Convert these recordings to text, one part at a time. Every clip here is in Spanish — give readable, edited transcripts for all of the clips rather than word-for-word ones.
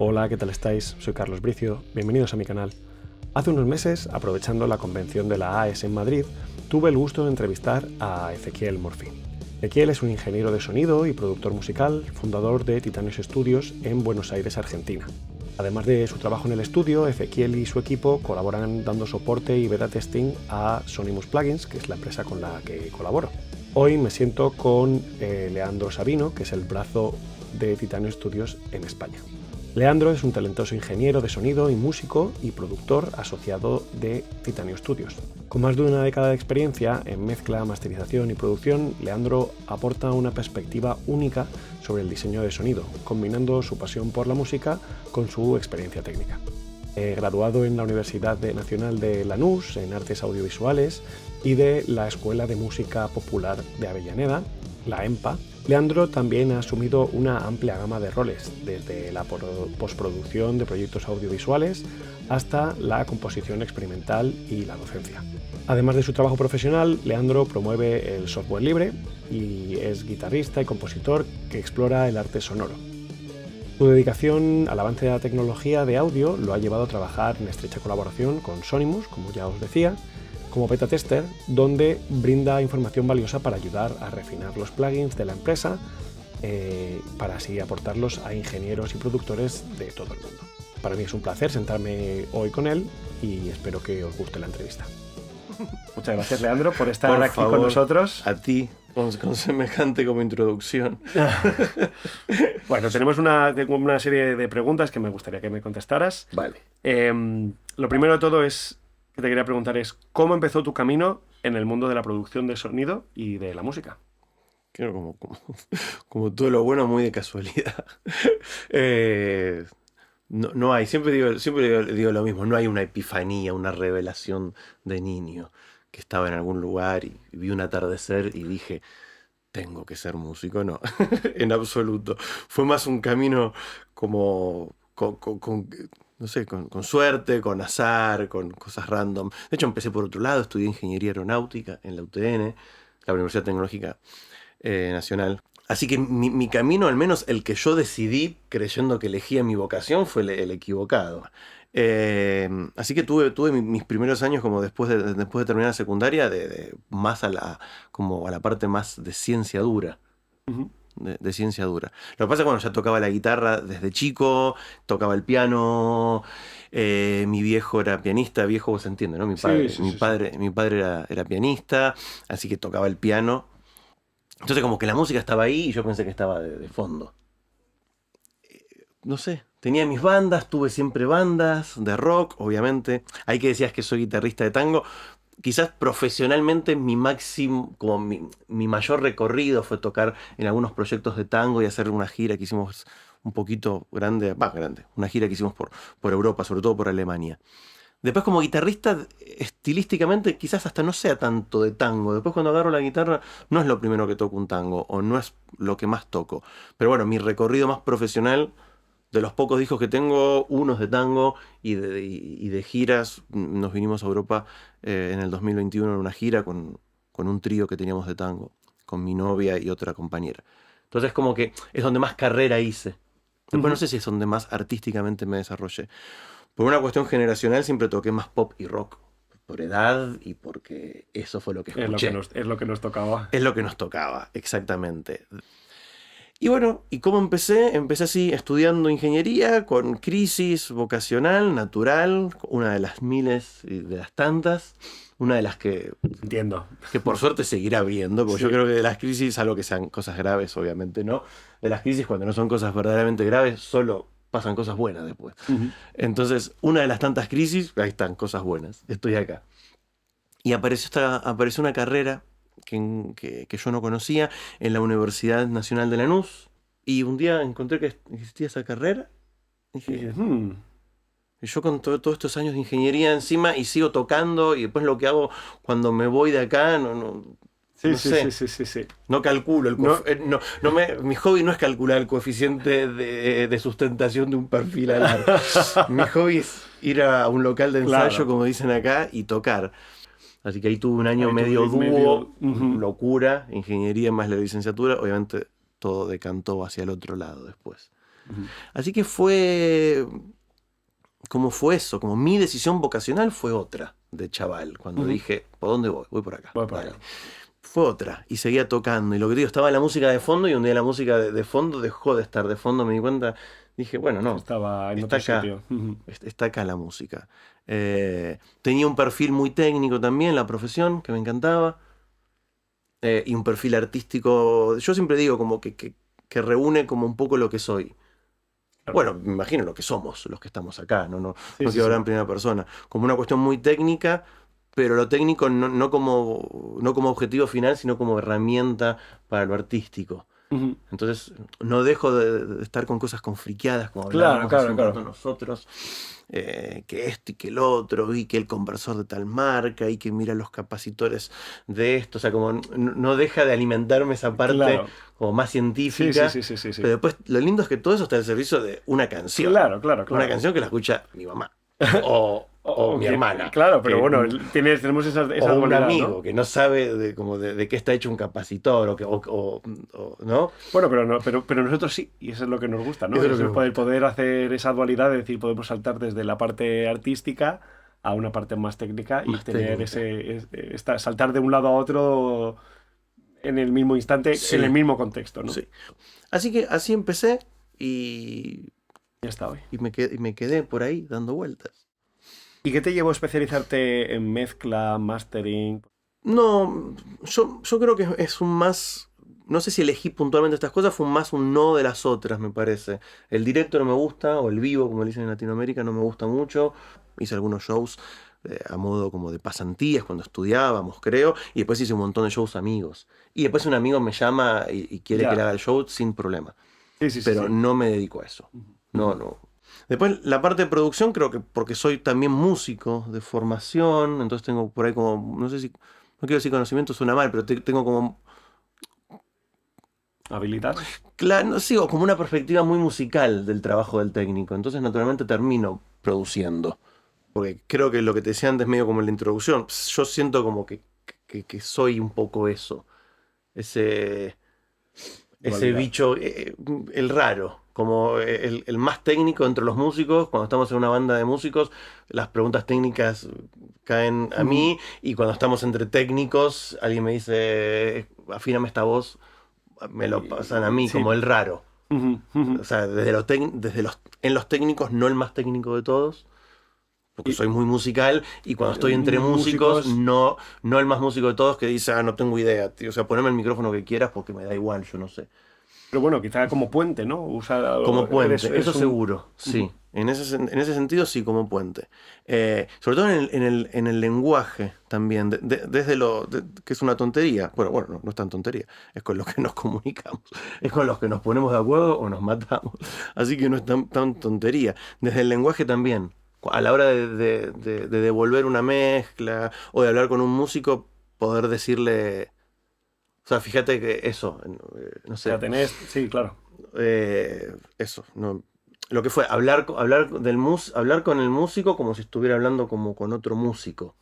Hola, ¿qué tal estáis? Soy Carlos Bricio, bienvenidos a mi canal. Hace unos meses, aprovechando la convención de la AES en Madrid, tuve el gusto de entrevistar a Ezequiel Murphy. Ezequiel es un ingeniero de sonido y productor musical, fundador de Titanios Studios en Buenos Aires, Argentina. Además de su trabajo en el estudio, Ezequiel y su equipo colaboran dando soporte y beta testing a Sonimus Plugins, que es la empresa con la que colaboro. Hoy me siento con Leandro Sabino, que es el brazo de Titanios Studios en España. Leandro es un talentoso ingeniero de sonido y músico y productor asociado de Titanio Studios. Con más de una década de experiencia en mezcla, masterización y producción, Leandro aporta una perspectiva única sobre el diseño de sonido, combinando su pasión por la música con su experiencia técnica. Graduado en la Universidad Nacional de Lanús en Artes Audiovisuales y de la Escuela de Música Popular de Avellaneda, la EMPA, Leandro también ha asumido una amplia gama de roles, desde la postproducción de proyectos audiovisuales hasta la composición experimental y la docencia. Además de su trabajo profesional, Leandro promueve el software libre y es guitarrista y compositor que explora el arte sonoro. Su dedicación al avance de la tecnología de audio lo ha llevado a trabajar en estrecha colaboración con Sonimus, como ya os decía, como beta tester, donde brinda información valiosa para ayudar a refinar los plugins de la empresa para así aportarlos a ingenieros y productores de todo el mundo. Para mí es un placer sentarme hoy con él y espero que os guste la entrevista. Muchas gracias, Leandro, por estar aquí con nosotros. A ti, con semejante como introducción. Bueno, tenemos una serie de preguntas que me gustaría que me contestaras. Vale. Lo primero de todo que te quería preguntar es ¿cómo empezó tu camino en el mundo de la producción de sonido y de la música? Creo como todo lo bueno, muy de casualidad. No hay, siempre digo lo mismo, no hay una epifanía, una revelación de niño que estaba en algún lugar y vi un atardecer y dije, tengo que ser músico. No, en absoluto. Fue más un camino como no sé, con suerte, con azar, con cosas random. De hecho, empecé por otro lado, estudié ingeniería aeronáutica en la UTN, la Universidad Tecnológica Nacional. Así que mi camino, al menos el que yo decidí creyendo que elegía mi vocación, fue el equivocado. Así que tuve mis primeros años como después de terminar la secundaria, más a la parte más de ciencia dura. Uh-huh. De ciencia dura. Lo que pasa es que bueno, ya tocaba la guitarra desde chico, tocaba el piano, mi viejo era pianista, viejo se entiende, ¿no? Mi padre era pianista, así que tocaba el piano. Entonces como que la música estaba ahí y yo pensé que estaba de fondo. No sé, tenía mis bandas, tuve siempre bandas de rock, obviamente. Ahí que decías que soy guitarrista de tango. Quizás profesionalmente mi máximo, como mi mayor recorrido fue tocar en algunos proyectos de tango y hacer una gira que hicimos un poquito grande, una gira que hicimos por Europa, sobre todo por Alemania. Después como guitarrista, estilísticamente quizás hasta no sea tanto de tango. Después cuando agarro la guitarra no es lo primero que toco un tango o no es lo que más toco. Pero bueno, mi recorrido más profesional, de los pocos discos que tengo, uno es de tango y de giras. Nos vinimos a Europa en el 2021 en una gira con un trío que teníamos de tango, con mi novia y otra compañera. Entonces como que es donde más carrera hice. Después no sé si es donde más artísticamente me desarrollé. Por una cuestión generacional siempre toqué más pop y rock. Por edad y porque eso fue lo que escuché. Es lo que nos tocaba. Es lo que nos tocaba, exactamente. Y bueno, ¿y cómo empecé? Empecé así, estudiando ingeniería, con crisis vocacional, natural, una de las miles y de las tantas, una de las que... Entiendo. Que por suerte seguirá habiendo, porque sí. Yo creo que de las crisis, salvo que sean cosas graves, obviamente no, de las crisis cuando no son cosas verdaderamente graves, solo pasan cosas buenas después. Uh-huh. Entonces, una de las tantas crisis, ahí están, cosas buenas, estoy acá. Y apareció una carrera que yo no conocía en la Universidad Nacional de Lanús, y un día encontré que existía esa carrera y dije, y yo con todos estos años de ingeniería encima y sigo tocando, y después lo que hago cuando me voy de acá Sí. No calculo mi hobby no es calcular el coeficiente de sustentación de un perfil alar. Mi hobby es ir a un local de ensayo, claro, como dicen acá, y tocar. Así que ahí tuve un año medio dúo, locura, ingeniería más la licenciatura. Obviamente todo decantó hacia el otro lado después. Así que fue eso, como mi decisión vocacional fue otra de chaval, cuando dije, ¿por dónde voy? Voy por acá. Voy por acá. Fue otra, y seguía tocando, y lo que digo, estaba la música de fondo, y un día la música de fondo dejó de estar de fondo, me di cuenta, dije, bueno, no, Estaba en está otro acá, sitio. está acá la música. Tenía un perfil muy técnico también, la profesión, que me encantaba, y un perfil artístico, yo siempre digo como que reúne como un poco lo que soy. Claro. Bueno, me imagino lo que somos, los que estamos acá, no Sí, quiero hablar en primera persona, como una cuestión muy técnica, pero lo técnico no como objetivo final, sino como herramienta para lo artístico. Entonces, no dejo de estar con cosas confriqueadas, como hablábamos hace un rato nosotros, que esto y que el otro, y que el conversor de tal marca, y que mira los capacitores de esto, o sea, como no deja de alimentarme esa parte como más científica. Sí. Pero después, lo lindo es que todo eso está al servicio de una canción. Claro. Una canción que la escucha mi mamá. O mi hermana. Claro, pero bueno, tenemos esa o un dualidad, amigo, ¿no? que no sabe de qué está hecho un capacitor, ¿no? Bueno, pero nosotros sí, y eso es lo que nos gusta, ¿no? Eso es lo que poder hacer esa dualidad, es decir, podemos saltar desde la parte artística a una parte más técnica y Más tener técnica. saltar de un lado a otro en el mismo instante, Sí. en el mismo contexto, ¿no? Sí. Así que así empecé y Ya está hoy. y me quedé por ahí dando vueltas. ¿Y qué te llevó a especializarte en mezcla, mastering? No, yo creo que es un más. No sé si elegí puntualmente estas cosas, fue más un no de las otras, me parece. El directo no me gusta, o el vivo, como le dicen en Latinoamérica, no me gusta mucho. Hice algunos shows a modo como de pasantías cuando estudiábamos, creo, y después hice un montón de shows amigos. Y después un amigo me llama y quiere que le haga el show sin problema. Sí. Pero no me dedico a eso. No. Después, la parte de producción, creo que porque soy también músico de formación, entonces tengo por ahí como, no sé si, no quiero decir conocimiento, suena mal, pero tengo como, ¿Habilidad? claro, sí, o como una perspectiva muy musical del trabajo del técnico. Entonces, naturalmente, termino produciendo. Porque creo que lo que te decía antes, medio como en la introducción, yo siento como que soy un poco eso. Ese bicho, el raro, como el más técnico entre los músicos. Cuando estamos en una banda de músicos, las preguntas técnicas caen a mí, y cuando estamos entre técnicos, alguien me dice, afíname esta voz, me lo pasan a mí, como el raro. O sea, en los técnicos, no el más técnico de todos, porque soy muy musical, y cuando estoy entre músicos, no el más músico de todos que dice, no tengo idea, tío. O sea, poneme el micrófono que quieras porque me da igual, yo no sé. Pero bueno, quizá como puente, ¿no? Como puente, eso seguro, sí. En ese sentido, sí, como puente. Sobre todo en el lenguaje también, desde que es una tontería. Bueno, no es tan tontería, es con lo que nos comunicamos, es con los que nos ponemos de acuerdo o nos matamos. Así que no es tan tontería. Desde el lenguaje también. A la hora de devolver una mezcla o de hablar con un músico, poder decirle. O sea, fíjate que eso, no sé. Sí, claro. Eso, no. Lo que fue hablar con el músico como si estuviera hablando como con otro músico,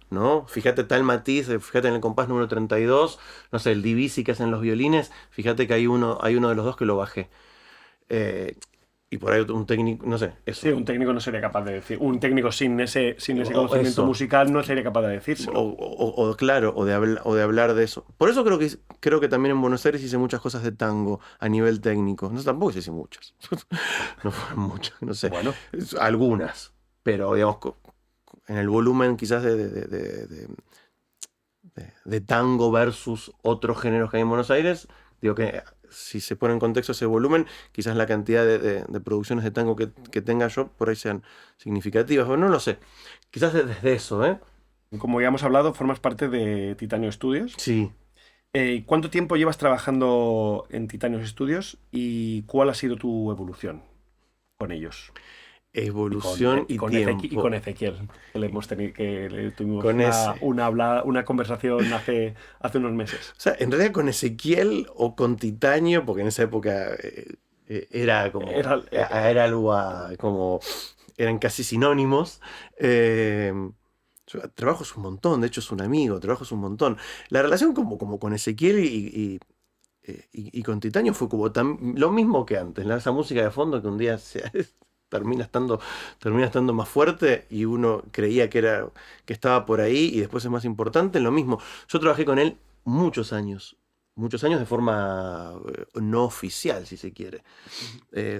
¿no? Fíjate tal matiz, fíjate en el compás número 32, no sé, el divisi que hacen los violines, fíjate que hay uno de los dos que lo bajé. Y por ahí un técnico, no sé, eso. Sí, un técnico no sería capaz de decir. Un técnico sin ese conocimiento musical no sería capaz de decírselo. Claro, o de hablar de eso. Por eso creo que también en Buenos Aires hice muchas cosas de tango a nivel técnico. No, tampoco hice muchas. No fueron muchas, no sé. Bueno. Algunas. Pero, digamos, en el volumen quizás de tango versus otros géneros que hay en Buenos Aires, digo que si se pone en contexto ese volumen, quizás la cantidad de producciones de tango que tenga yo por ahí sean significativas. Bueno, no lo sé. Quizás desde eso, ¿eh? Como ya hemos hablado, formas parte de Titanio Studios. Sí. ¿Cuánto tiempo llevas trabajando en Titanio Studios y cuál ha sido tu evolución con ellos? Evolución y tiempo. Y con Ezequiel, que tuvimos con una conversación hace unos meses. O sea, en realidad con Ezequiel o con Titanio, porque en esa época era como. Era algo como. Eran casi sinónimos. Trabajo es un montón, de hecho es un amigo, trabajo es un montón. La relación como con Ezequiel y con Titanio fue como lo mismo que antes, ¿no? Esa música de fondo que un día termina estando más fuerte y uno creía que estaba por ahí y después es más importante. Lo mismo, yo trabajé con él muchos años de forma no oficial, si se quiere.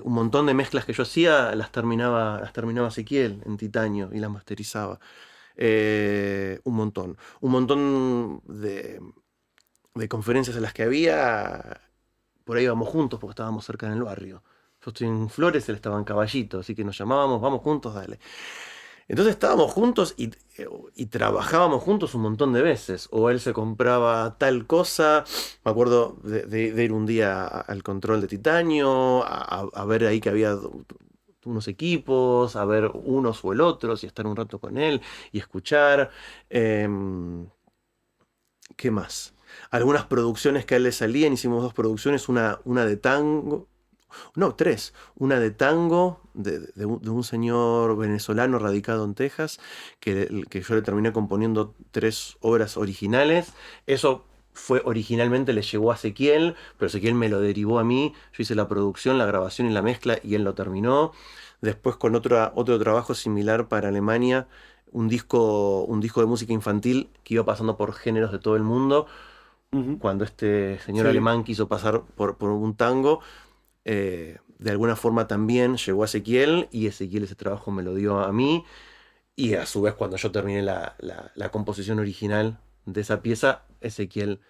Un montón de mezclas que yo hacía las terminaba Ezequiel en Titanio y las masterizaba. Un montón de conferencias en las que había, por ahí íbamos juntos porque estábamos cerca en el barrio. Yo estoy en Flores, él estaba en Caballito, así que nos llamábamos, vamos juntos, dale. Entonces estábamos juntos y trabajábamos juntos un montón de veces. O él se compraba tal cosa. Me acuerdo de ir un día al control de Titanio, a ver ahí que había unos equipos, a ver unos o el otro, y estar un rato con él y escuchar. ¿Qué más? Algunas producciones que a él le salían, hicimos 2 producciones, una de tango. No, 3. Una de tango de un señor venezolano radicado en Texas, que yo le terminé componiendo 3 obras originales. Eso fue originalmente, le llegó a Ezequiel, pero Ezequiel me lo derivó a mí. Yo hice la producción, la grabación y la mezcla y él lo terminó. Después con otro trabajo similar para Alemania, un disco de música infantil que iba pasando por géneros de todo el mundo. Cuando este señor alemán quiso pasar por un tango, de alguna forma también llegó a Ezequiel y Ezequiel ese trabajo me lo dio a mí y a su vez cuando yo terminé la composición original de esa pieza, Ezequiel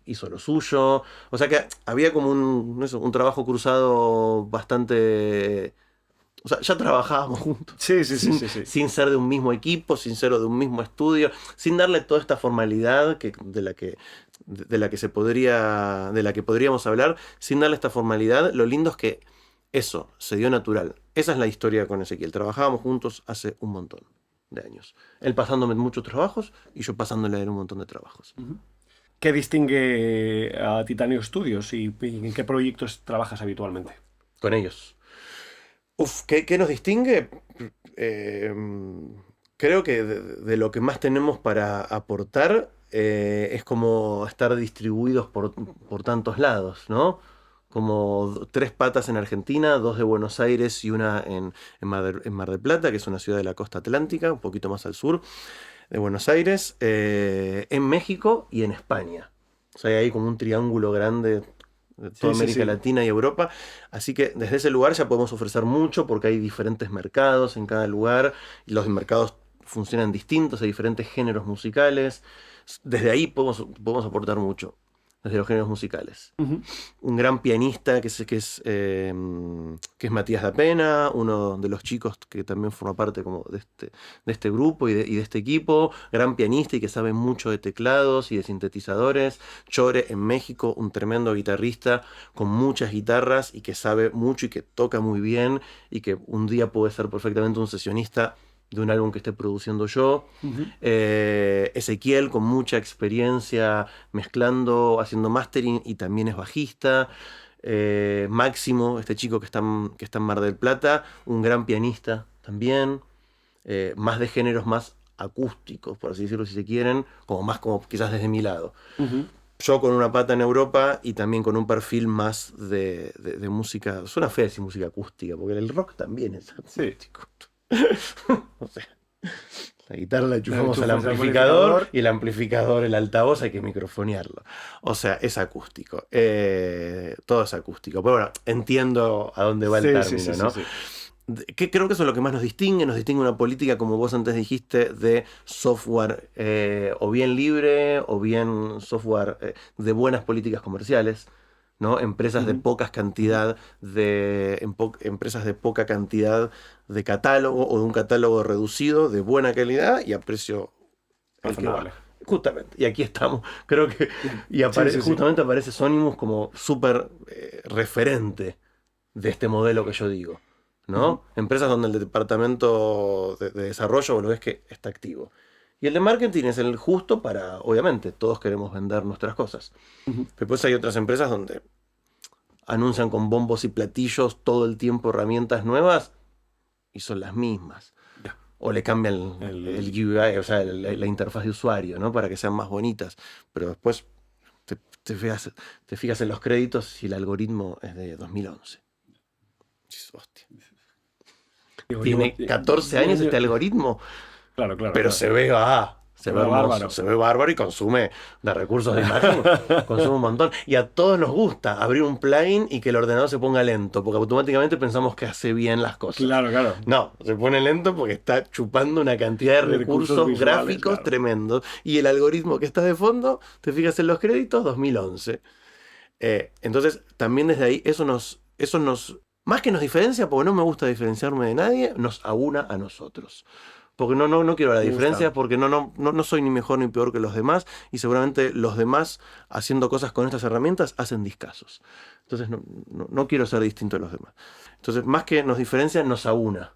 hizo lo suyo, o sea que había como un trabajo cruzado bastante. O sea, ya trabajábamos juntos. Sí. Sin ser de un mismo equipo, sin ser de un mismo estudio, sin darle toda esta formalidad de la que podríamos hablar, sin darle esta formalidad. Lo lindo es que eso se dio natural. Esa es la historia con Ezequiel. Trabajábamos juntos hace un montón de años. Él pasándome muchos trabajos y yo pasándole a él un montón de trabajos. ¿Qué distingue a Titanio Studios y en qué proyectos trabajas habitualmente? Con ellos. ¿Qué nos distingue? Creo que de lo que más tenemos para aportar es como estar distribuidos por tantos lados, ¿no? Como 3 patas en Argentina, 2 de Buenos Aires y una en Mar del Plata, que es una ciudad de la costa atlántica, un poquito más al sur de Buenos Aires, en México y en España. O sea, hay como un triángulo grande de toda América Latina y Europa, así que desde ese lugar ya podemos ofrecer mucho porque hay diferentes mercados en cada lugar y los mercados funcionan distintos, hay diferentes géneros musicales, desde ahí podemos aportar mucho, desde los géneros musicales. Un gran pianista que es Matías Da Pena, uno de los chicos que también forma parte como de este grupo y de este equipo, gran pianista y que sabe mucho de teclados y de sintetizadores. Chore en México, un tremendo guitarrista con muchas guitarras y que sabe mucho y que toca muy bien y que un día puede ser perfectamente un sesionista de un álbum que esté produciendo yo. Ezequiel con mucha experiencia mezclando, haciendo mastering y también es bajista. Máximo, este chico que está en Mar del Plata, un gran pianista también. Más de géneros más acústicos, por así decirlo si se quieren, como quizás desde mi lado. Yo con una pata en Europa y también con un perfil más de música, suena fea decir música acústica, porque el rock también es acústico. O sea, la guitarra la enchufamos al amplificador y el amplificador, el altavoz, hay que microfonearlo. O sea, es acústico. Todo es acústico. Pero bueno, entiendo a dónde va el término, ¿no? Creo que eso es lo que más nos distingue una política, como vos antes dijiste, de software o bien libre o bien software de buenas políticas comerciales, ¿no? Empresas de poca cantidad empresas de poca cantidad de catálogo o de un catálogo reducido de buena calidad y a precio razonable. Justamente, y aquí estamos, creo que justamente aparece Sonimus como súper referente de este modelo que yo digo, ¿no? Desarrollo donde el departamento de desarrollo, vos lo ves que está activo. Y el de marketing es el justo para, obviamente, todos queremos vender nuestras cosas. Después hay otras empresas donde anuncian con bombos y platillos todo el tiempo herramientas nuevas y son las mismas. O le cambian el UI, o sea, la interfaz de usuario, ¿no? Para que sean más bonitas. Pero después te fijas en los créditos y el algoritmo es de 2011. Hostia. Tiene 14 años este algoritmo, claro, pero claro. se ve bárbaro. Se ve bárbaro y consume de recursos de imagen, consume un montón. Y a todos nos gusta abrir un plugin y que el ordenador se ponga lento, porque automáticamente pensamos que hace bien las cosas. Claro. No, se pone lento porque está chupando una cantidad de recursos visuales, gráficos tremendos. Y el algoritmo que está de fondo, te fijas en los créditos, 2011. Entonces, también desde ahí, eso nos, más que nos diferencia, porque no me gusta diferenciarme de nadie, nos aúna a nosotros. Porque no quiero la diferencia, porque no soy ni mejor ni peor que los demás, y seguramente los demás, haciendo cosas con estas herramientas, hacen discasos. Entonces no quiero ser distinto de los demás. Entonces, más que nos diferencia, nos aúna.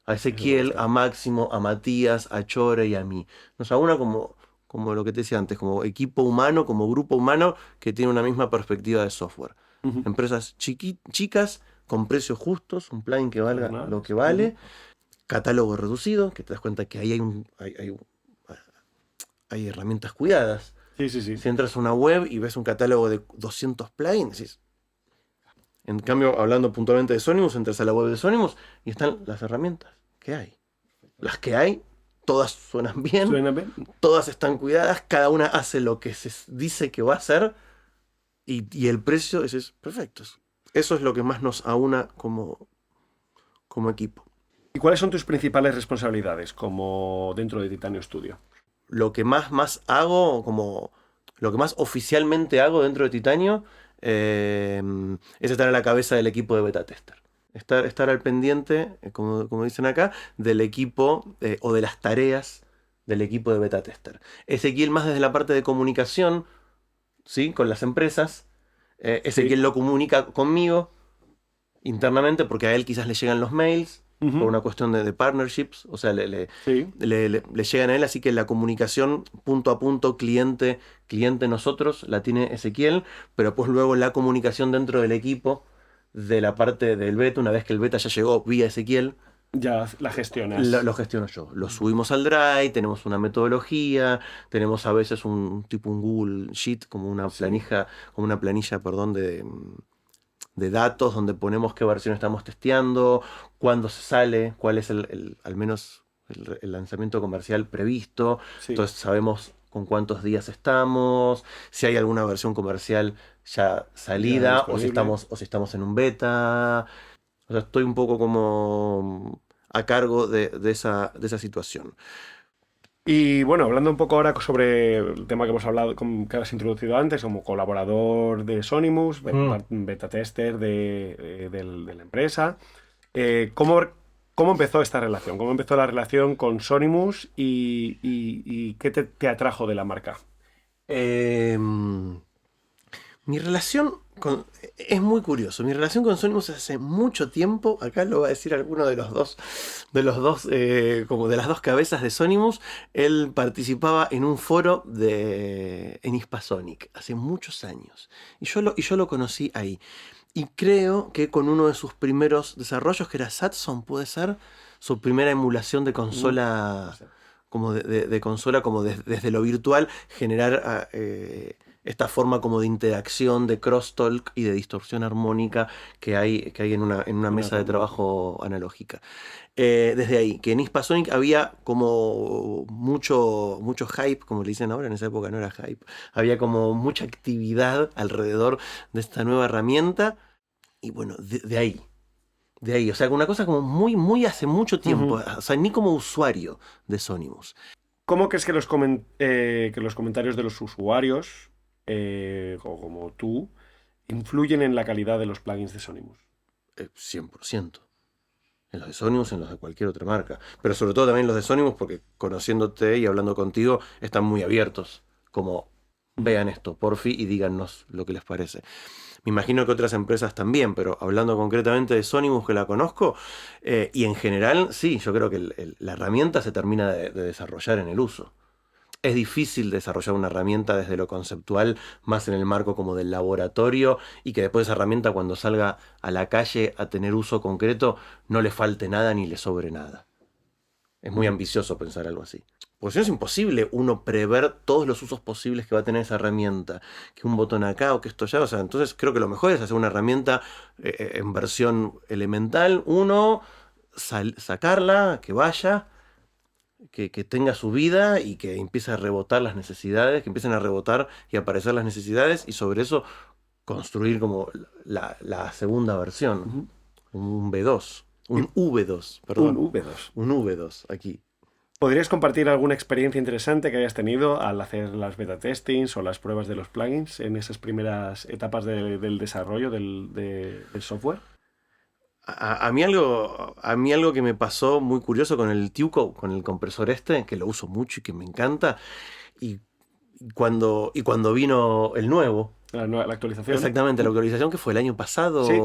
A Ezequiel, a Máximo, a Matías, a Chore y a mí. Nos aúna como lo que te decía antes, como equipo humano, como grupo humano que tiene una misma perspectiva de software. Empresas chicas, con precios justos, un plugin que valga lo que vale, catálogo reducido, que te das cuenta que ahí hay herramientas cuidadas. Sí. Si entras a una web y ves un catálogo de 200 plugins, decís. En cambio, hablando puntualmente de Sonimus, entras a la web de Sonimus y están las herramientas que hay. Las que hay, todas suenan bien, todas están cuidadas, cada una hace lo que se dice que va a hacer, y el precio es perfecto. Eso es lo que más nos aúna como equipo. ¿Y cuáles son tus principales responsabilidades como dentro de Titanio Studio? Lo que más hago, lo que más oficialmente hago dentro de Titanio, es estar a la cabeza del equipo de beta tester. Estar al pendiente, como dicen acá, del equipo o de las tareas del equipo de beta tester. Ezequiel más desde la parte de comunicación, ¿sí? Con las empresas. Ezequiel lo comunica conmigo internamente porque a él quizás le llegan los mails por una cuestión de partnerships, o sea, le llegan a él, así que la comunicación punto a punto, cliente nosotros, la tiene Ezequiel, pero pues luego la comunicación dentro del equipo, de la parte del beta, una vez que el beta ya llegó vía Ezequiel, ya la gestionas. Lo gestiono yo. Lo subimos al Drive, tenemos una metodología, tenemos a veces un Google Sheet, como una planilla, de datos donde ponemos qué versión estamos testeando, cuándo se sale, cuál es al menos el lanzamiento comercial previsto. Sí. Entonces sabemos con cuántos días estamos, si hay alguna versión comercial ya salida, o si estamos en un beta. O sea, estoy un poco como a cargo de esa situación. Y bueno, hablando un poco ahora sobre el tema que hemos hablado, que has introducido antes, como colaborador de Sonimus, beta tester de la empresa, ¿cómo empezó esta relación? ¿Cómo empezó la relación con Sonimus y qué te atrajo de la marca? Mi relación es muy curioso. Mi relación con Sonimus hace mucho tiempo. Acá lo va a decir alguno de los dos, como de las dos cabezas de Sonimus. Él participaba en un foro en Hispasonic hace muchos años. Y yo lo conocí ahí. Y creo que con uno de sus primeros desarrollos, que era Satson, puede ser, su primera emulación de consola, como de consola, como desde lo virtual, generar esta forma como de interacción, de crosstalk y de distorsión armónica que hay en una mesa de trabajo analógica. Desde ahí, que en Hispasonic había como mucho hype, como le dicen ahora, en esa época no era hype, había como mucha actividad alrededor de esta nueva herramienta, y bueno, de ahí, o sea, una cosa como muy hace mucho tiempo, o sea, ni como usuario de Sonimus. ¿Cómo crees que los comentarios de los usuarios, o como tú, influyen en la calidad de los plugins de Sonimus? 100%. En los de Sonimus, en los de cualquier otra marca. Pero sobre todo también los de Sonimus, porque conociéndote y hablando contigo, están muy abiertos. Como, vean esto, porfi, y díganos lo que les parece. Me imagino que otras empresas también, pero hablando concretamente de Sonimus, que la conozco, y en general, sí, yo creo que la herramienta se termina de desarrollar en el uso. Es difícil desarrollar una herramienta desde lo conceptual, más en el marco como del laboratorio, y que después esa herramienta, cuando salga a la calle a tener uso concreto, no le falte nada ni le sobre nada. Es muy ambicioso pensar algo así. Porque si no es imposible uno prever todos los usos posibles que va a tener esa herramienta. Que un botón acá o que esto allá. O sea, entonces creo que lo mejor es hacer una herramienta en versión elemental. Uno, sacarla, que vaya, que tenga su vida y que empiece a rebotar las necesidades, que empiecen a rebotar y aparecer las necesidades. Y sobre eso construir como la segunda versión. Un V2. Un V2, perdón. Un V2. Un V2 aquí. ¿Podrías compartir alguna experiencia interesante que hayas tenido al hacer las beta testings o las pruebas de los plugins en esas primeras etapas del desarrollo del software? A mí algo que me pasó muy curioso con el Tuco, con el compresor que lo uso mucho y que me encanta, y cuando vino el nuevo. La actualización. Exactamente, la actualización que fue el año pasado. Sí,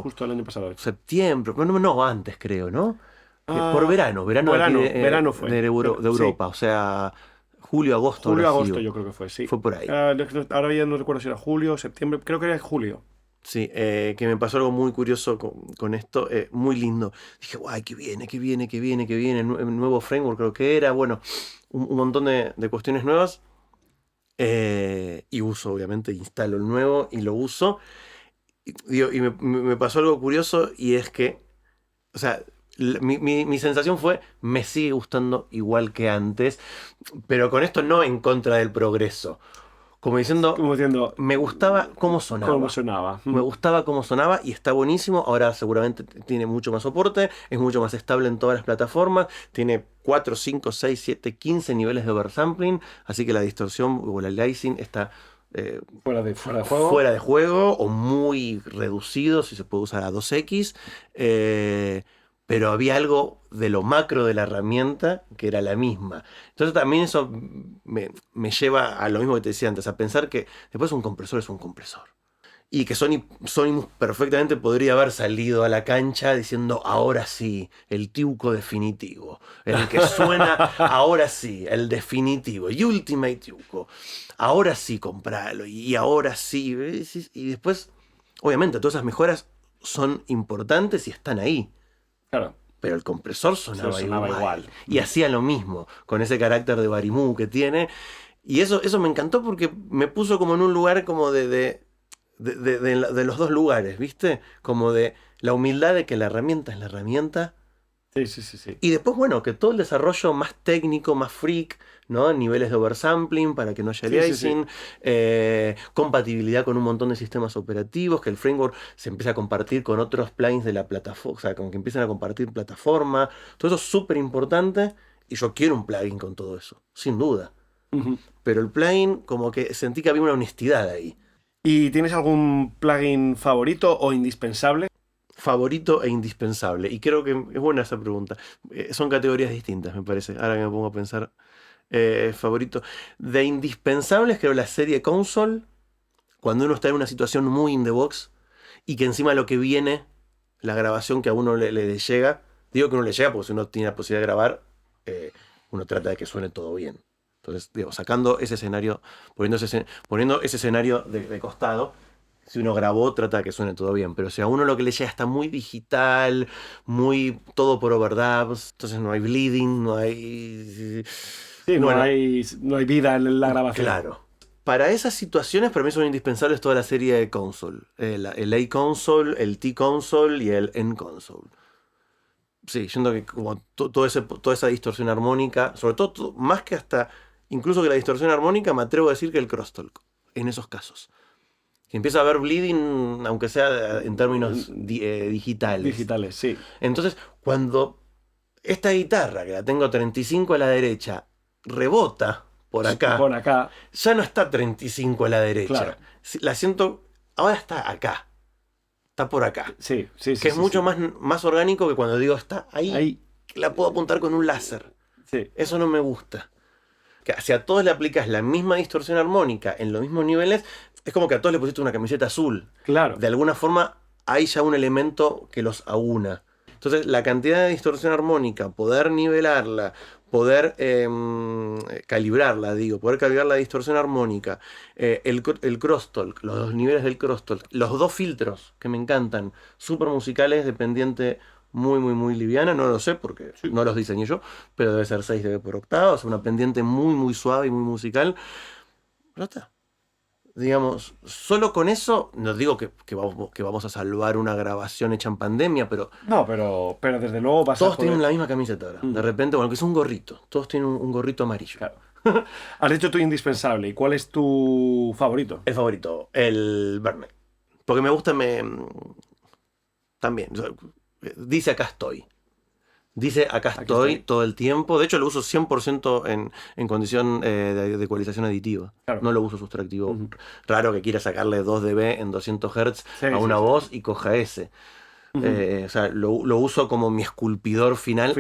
justo el año pasado. Septiembre, no, antes creo, ¿no? Por verano fue. De Europa, sí. O sea, agosto, yo creo que fue, sí. Fue por ahí. Ahora ya no recuerdo si era julio o septiembre, creo que era julio. Sí, que me pasó algo muy curioso con esto, muy lindo. Dije, guay, que viene, el nuevo framework creo que era, bueno, un montón de cuestiones nuevas. Y uso, obviamente, instalo el nuevo y lo uso. Y me pasó algo curioso y es que, o sea, mi sensación fue, me sigue gustando igual que antes, pero con esto no en contra del progreso. Como diciendo, me gustaba cómo sonaba. Me gustaba cómo sonaba y está buenísimo. Ahora seguramente tiene mucho más soporte, es mucho más estable en todas las plataformas, tiene 4, 5, 6, 7, 15 niveles de oversampling, así que la distorsión o el aliasing está fuera de juego o muy reducido, si se puede usar a 2x. Pero había algo de lo macro de la herramienta que era la misma. Entonces también eso me lleva a lo mismo que te decía antes, a pensar que después un compresor es un compresor. Y que Sony perfectamente podría haber salido a la cancha diciendo, ahora sí, el Tuco definitivo. El que suena, ahora sí, el definitivo. Ultimate Tuco. Ahora sí, compralo. Y ahora sí. Y después, obviamente, todas esas mejoras son importantes y están ahí. Claro. Pero el compresor sonaba igual. Y hacía lo mismo, con ese carácter de Barimú que tiene. Y eso me encantó porque me puso como en un lugar como de los dos lugares, ¿viste? Como de la humildad de que la herramienta es la herramienta. Sí. Y después, bueno, que todo el desarrollo más técnico, más freak, ¿no? Niveles de oversampling para que no haya aliasing, compatibilidad con un montón de sistemas operativos, que el framework se empieza a compartir con otros plugins de la plataforma, o sea, como que empiezan a compartir plataforma. Todo eso es súper importante y yo quiero un plugin con todo eso, sin duda. Pero el plugin, como que sentí que había una honestidad ahí. ¿Y tienes algún plugin favorito o indispensable? Favorito e indispensable. Y creo que es buena esa pregunta. Son categorías distintas, me parece. Ahora que me pongo a pensar. Favorito. De indispensables, creo la serie Console. Cuando uno está en una situación muy in the box. Y que encima lo que viene, la grabación que a uno le llega. Digo que uno le llega porque si uno tiene la posibilidad de grabar, uno trata de que suene todo bien. Entonces, digo, sacando ese escenario, poniendo ese escenario de costado. Si uno grabó, trata de que suene todo bien. Pero si a uno lo que le llega está muy digital, muy todo por overdubs, entonces no hay bleeding, no hay... Sí, bueno, no hay vida en la grabación. Claro. Para esas situaciones, para mí son indispensables toda la serie de console. El A-Console, el T-Console y el N-Console. Sí, yo siento que como toda esa distorsión armónica, sobre todo, más que hasta, incluso que la distorsión armónica, me atrevo a decir que el crosstalk, en esos casos. Que empieza a haber bleeding, aunque sea en términos digitales. Digitales, sí. Entonces, cuando esta guitarra, que la tengo 35 a la derecha, rebota por acá, ya no está 35 a la derecha. Claro. La siento, ahora está acá. Está por acá. Sí. Que es mucho más orgánico que cuando digo está ahí. La puedo apuntar con un láser. Sí. Eso no me gusta. Que si a todos le aplicas la misma distorsión armónica en los mismos niveles, es como que a todos le pusiste una camiseta azul. Claro. De alguna forma hay ya un elemento que los aúna. Entonces, la cantidad de distorsión armónica, poder nivelarla, poder calibrarla, poder calibrar la distorsión armónica, el crosstalk, los dos niveles del crosstalk, los dos filtros que me encantan, súper musicales de pendiente muy, muy, muy liviana, no lo sé porque no los diseñé yo, pero debe ser 6 dB por octava, o sea, una pendiente muy, muy suave y muy musical. Pero está. Digamos, solo con eso, no digo que vamos a salvar una grabación hecha en pandemia, pero No, pero desde luego vas a todos poder... tienen la misma camiseta ahora. De repente, bueno, que es un gorrito, todos tienen un gorrito amarillo. Claro. Has dicho tu indispensable. ¿Y cuál es tu favorito? El favorito, el Burnet. Porque me gusta, también, o sea, dice acá estoy. Dice acá estoy todo el tiempo. De hecho, lo uso 100% en condición de ecualización aditiva. Claro. No lo uso sustractivo. Raro que quiera sacarle 2 dB en 200 Hz a una voz y coja ese. O sea, lo uso como mi esculpidor final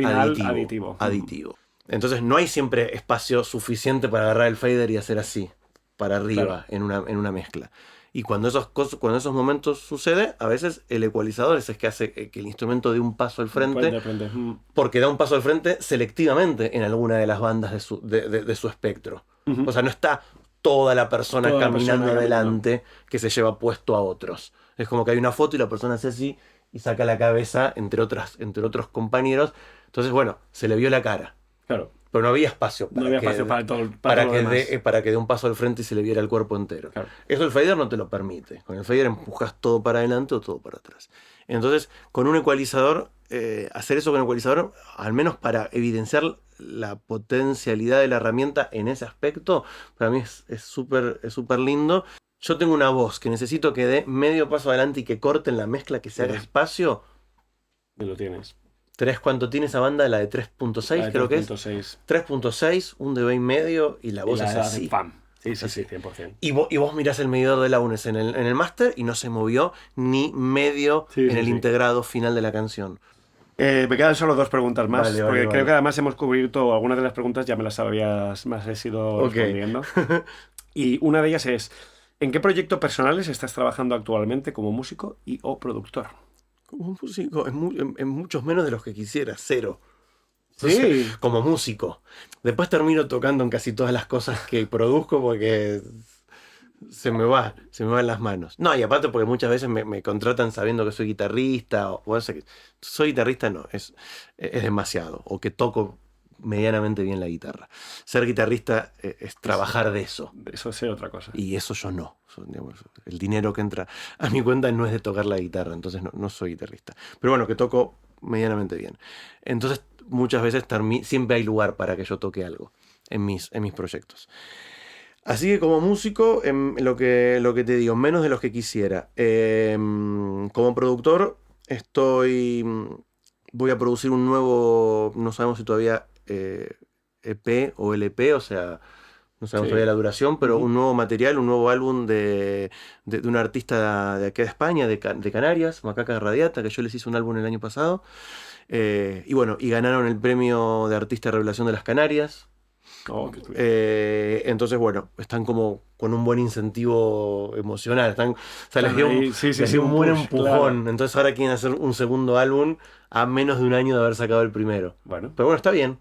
aditivo. Entonces no hay siempre espacio suficiente para agarrar el fader y hacer así, para arriba, en una mezcla. Y cuando esos momentos sucede, a veces el ecualizador es el que hace que el instrumento dé un paso al frente, porque da un paso al frente selectivamente en alguna de las bandas de su espectro. O sea, no está toda la persona caminando adelante que se lleva puesto a otros. Es como que hay una foto y la persona hace así y saca la cabeza entre otros compañeros. Entonces, bueno, se le vio la cara. Claro. Pero no había espacio para que dé un paso al frente y se le viera el cuerpo entero. Claro. Eso el fader no te lo permite. Con el fader empujas todo para adelante o todo para atrás. Entonces, con un ecualizador, hacer eso con un ecualizador, al menos para evidenciar la potencialidad de la herramienta en ese aspecto, para mí es súper lindo. Yo tengo una voz que necesito que dé medio paso adelante y que corte en la mezcla, que se haga espacio. Y lo tienes. ¿Cuánto tiene esa banda? La de 3.6 creo que es. 3.6, un dB y medio y la voz es así. Sí, 100%. Y vos mirás el medidor de launes en el máster y no se movió ni medio en el integrado final de la canción. Me quedan solo 2 preguntas más, porque creo que además hemos cubierto algunas de las preguntas, ya me las has ido respondiendo. Y una de ellas es, ¿en qué proyectos personales estás trabajando actualmente como músico y o productor? Como músico, en muchos menos de los que quisiera, 0. Sí. Como músico. Después termino tocando en casi todas las cosas que produzco porque se me van las manos. No, y aparte porque muchas veces me contratan sabiendo que soy guitarrista, o sea, que soy guitarrista no, es demasiado, o que toco medianamente bien la guitarra. Ser guitarrista es trabajar de eso. Eso es otra cosa. Y eso yo no. Digamos, el dinero que entra a mi cuenta no es de tocar la guitarra, entonces no soy guitarrista. Pero bueno, que toco medianamente bien. Entonces muchas veces siempre hay lugar para que yo toque algo en mis proyectos. Así que como músico, lo que te digo, menos de los que quisiera. Como productor, voy a producir un nuevo, no sabemos si todavía EP o LP, o sea, no sabemos todavía la duración, pero un nuevo material, un nuevo álbum de un artista de aquí de España, de Canarias, Macaca Radiata, que yo les hice un álbum el año pasado. Y bueno, y ganaron el premio de Artista Revelación de las Canarias. Entonces, bueno, están como con un buen incentivo emocional. Les dio un buen empujón. Claro. Entonces ahora quieren hacer un segundo álbum a menos de un año de haber sacado el primero. Bueno. Pero bueno, está bien.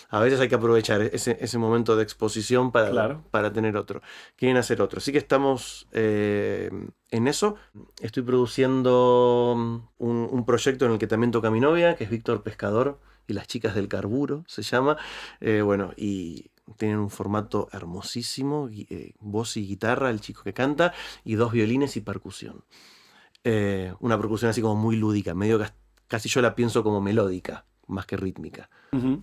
A veces hay que aprovechar ese momento de exposición para tener otro. Quieren hacer otro. Así que estamos en eso. Estoy produciendo un proyecto en el que también toca mi novia, que es Víctor Pescador y las chicas del carburo, se llama. Bueno, y tienen un formato hermosísimo, voz y guitarra, el chico que canta, y 2 violines y percusión. Una percusión así como muy lúdica, medio casi yo la pienso como melódica, más que rítmica.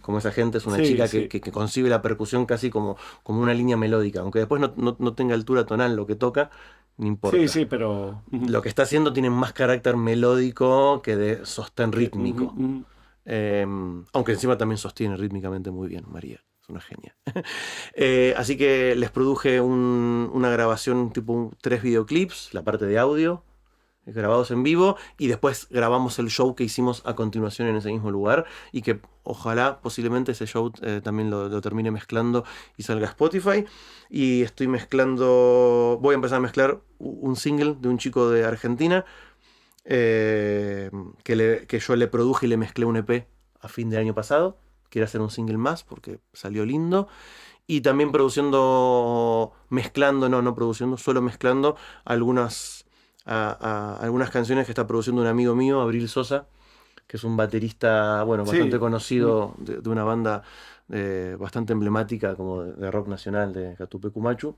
Como esa gente es una chica que concibe la percusión casi como una línea melódica, aunque después no tenga altura tonal lo que toca, no importa. Sí, pero... Lo que está haciendo tiene más carácter melódico que de sostén rítmico. Aunque encima también sostiene rítmicamente muy bien, María. Es una genia. Así que les produje una grabación tipo 3 videoclips, la parte de audio, grabados en vivo, y después grabamos el show que hicimos a continuación en ese mismo lugar, y que ojalá posiblemente ese show también lo termine mezclando y salga a Spotify. Y voy a empezar a mezclar un single de un chico de Argentina que yo le produje y le mezclé un EP a fin de año pasado. Quiero hacer un single más porque salió lindo. Y también solo mezclando algunas canciones que está produciendo un amigo mío, Abril Sosa, que es un baterista, bueno, bastante Sí. conocido de una banda bastante emblemática como de rock nacional de Catupecu Machu.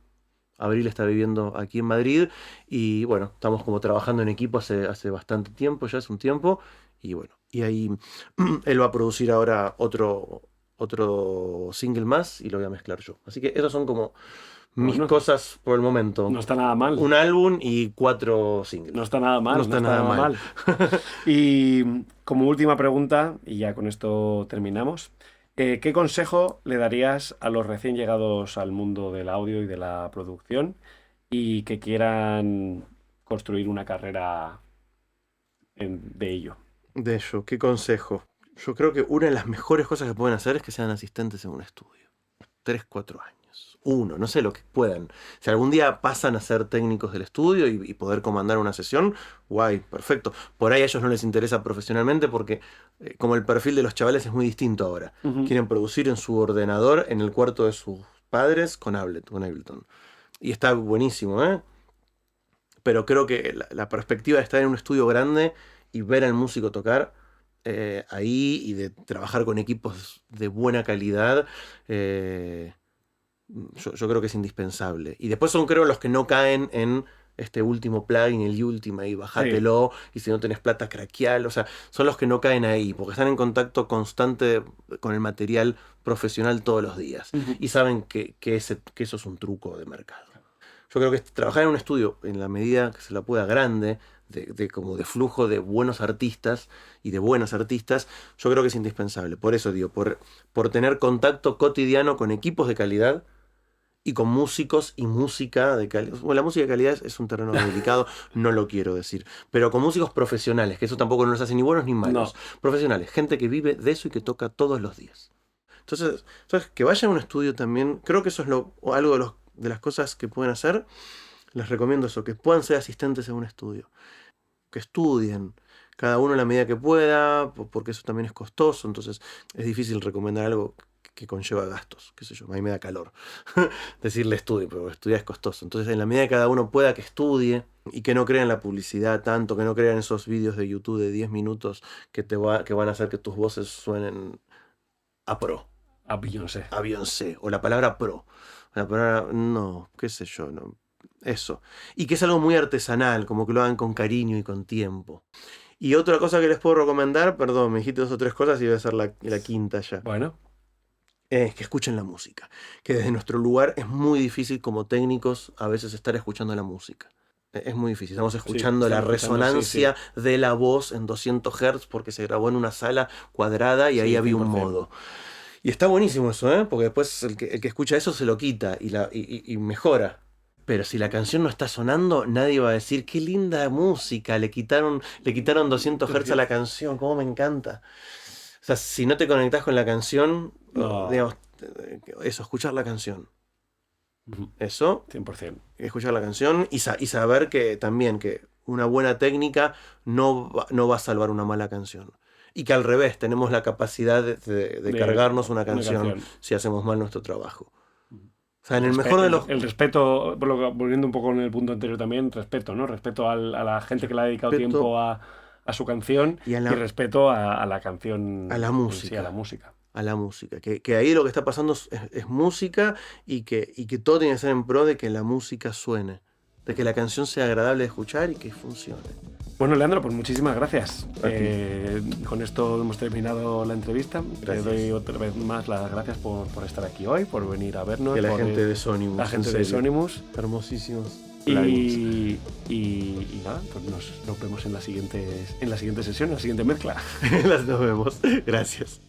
Abril está viviendo aquí en Madrid y bueno, estamos como trabajando en equipo hace bastante tiempo, ya hace un tiempo, y bueno, y ahí él va a producir ahora otro single más y lo voy a mezclar yo. Así que esas son como mis Bueno, cosas por el momento. no está nada mal. Un álbum y 4 singles. No está nada mal. No está nada mal. Y como última pregunta, y ya con esto terminamos, ¿qué consejo le darías a los recién llegados al mundo del audio y de la producción y que quieran construir una carrera de ello? De ello, ¿qué consejo? Yo creo que una de las mejores cosas que pueden hacer es que sean asistentes en un estudio. 3, 4 años. 1, no sé lo que puedan. Si algún día pasan a ser técnicos del estudio y poder comandar una sesión, guay, perfecto. Por ahí a ellos no les interesa profesionalmente porque como el perfil de los chavales es muy distinto ahora. Uh-huh. Quieren producir en su ordenador, en el cuarto de sus padres, con Ableton. Y está buenísimo, ¿eh? Pero creo que la perspectiva de estar en un estudio grande y ver al músico tocar ahí y de trabajar con equipos de buena calidad, yo creo que es indispensable. Y después son, creo, los que no caen en este último plugin, el Ultima, y bajátelo, sí. Y si no tenés plata, craquealo. O sea, son los que no caen ahí, porque están en contacto constante con el material profesional todos los días. Uh-huh. Y saben que eso es un truco de mercado. Yo creo que trabajar en un estudio, en la medida que se la pueda grande, como de flujo de buenos artistas y de buenas artistas, yo creo que es indispensable. Por eso digo, por tener contacto cotidiano con equipos de calidad y con músicos y música de calidad. Bueno, la música de calidad es un terreno delicado, no lo quiero decir. Pero con músicos profesionales, que eso tampoco no los hace ni buenos ni malos. No. Profesionales, gente que vive de eso y que toca todos los días. Entonces, que vayan a un estudio también, creo que eso es algo de las cosas que pueden hacer. Les recomiendo eso, que puedan ser asistentes en un estudio. Que estudien, cada uno en la medida que pueda, porque eso también es costoso, entonces es difícil recomendar algo que conlleva gastos, qué sé yo, a mí me da calor decirle estudie, pero estudiar es costoso. Entonces en la medida que cada uno pueda, que estudie y que no crean la publicidad tanto, que no crean esos vídeos de YouTube de 10 minutos que van a hacer que tus voces suenen a pro. A Beyoncé. A Beyoncé, o la palabra pro. La palabra, no, qué sé yo, no. Eso. Y que es algo muy artesanal, como que lo hagan con cariño y con tiempo. Y otra cosa que les puedo recomendar, perdón, me dijiste 2 o 3 cosas y voy a hacer la quinta ya. Bueno. Es que escuchen la música. Que desde nuestro lugar es muy difícil como técnicos a veces estar escuchando la música. Es muy difícil. Estamos escuchando la resonancia de la voz en 200 Hz porque se grabó en una sala cuadrada y ahí había 100%. Un modo. Y está buenísimo eso, ¿eh? Porque después el que escucha eso se lo quita y mejora. Pero si la canción no está sonando, nadie va a decir, qué linda música, le quitaron 200 Hz a la canción, cómo me encanta. O sea, si no te conectás con la canción, no. Digamos, eso, escuchar la canción. Eso, 100%. Escuchar la canción y saber que también que una buena técnica no va a salvar una mala canción. Y que al revés, tenemos la capacidad de cargarnos una canción si hacemos mal nuestro trabajo. O sea, en el mejor de los... El respeto, volviendo un poco en el punto anterior también, respeto, ¿no? Respeto a la gente que le ha dedicado tiempo a su canción y respeto a la canción... A la música. Sí, a la música. A la música. Que ahí lo que está pasando es música y que todo tiene que ser en pro de que la música suene. De que la canción sea agradable de escuchar y que funcione. Bueno, Leandro, pues muchísimas gracias. Con esto hemos terminado la entrevista. Gracias. Te doy otra vez más las gracias por estar aquí hoy, por venir a vernos. Y la gente de Sonimus. La gente de Sonimus. Hermosísimos. Y nada, pues nos vemos en la siguiente sesión, en la siguiente mezcla. Nos vemos. Gracias.